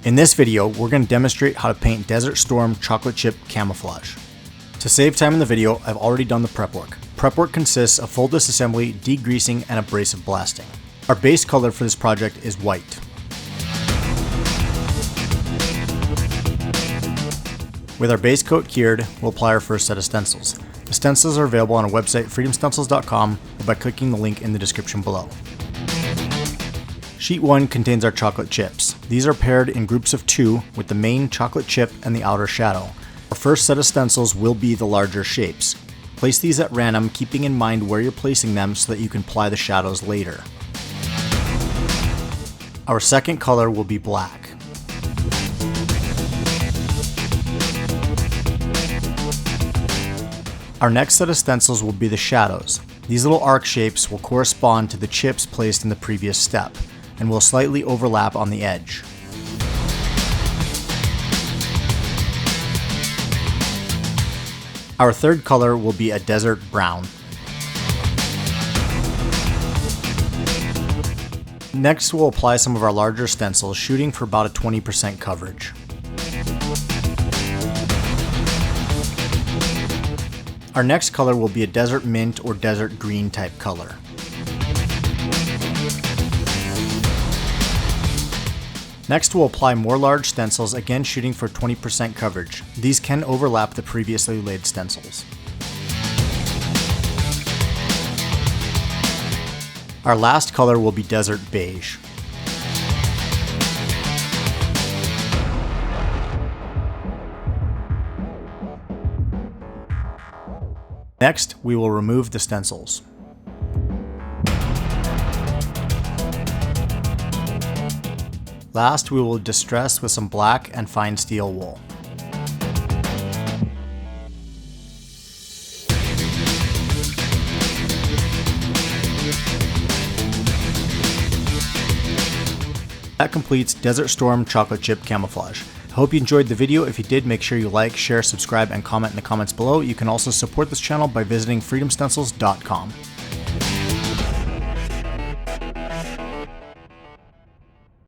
In this video, we're going to demonstrate how to paint Desert Storm chocolate chip camouflage. To save time in the video, I've already done the prep work. Prep work consists of full disassembly, degreasing, and abrasive blasting. Our base color for this project is white. With our base coat cured, we'll apply our first set of stencils. The stencils are available on our website freedomstencils.com or by clicking the link in the description below. Sheet 1 contains our chocolate chips. These are paired in groups of 2 with the main chocolate chip and the outer shadow. Our first set of stencils will be the larger shapes. Place these at random, keeping in mind where you're placing them so that you can apply the shadows later. Our second color will be black. Our next set of stencils will be the shadows. These little arc shapes will correspond to the chips placed in the previous step, and will slightly overlap on the edge. Our third color will be a desert brown. Next, we'll apply some of our larger stencils, shooting for about a 20% coverage. Our next color will be a desert mint or desert green type color. Next, we'll apply more large stencils, again shooting for 20% coverage. These can overlap the previously laid stencils. Our last color will be desert beige. Next, we will remove the stencils. Last, we will distress with some black and fine steel wool. That completes Desert Storm chocolate chip camouflage. I hope you enjoyed the video. If you did, make sure you like, share, subscribe, and comment in the comments below. You can also support this channel by visiting freedomstencils.com.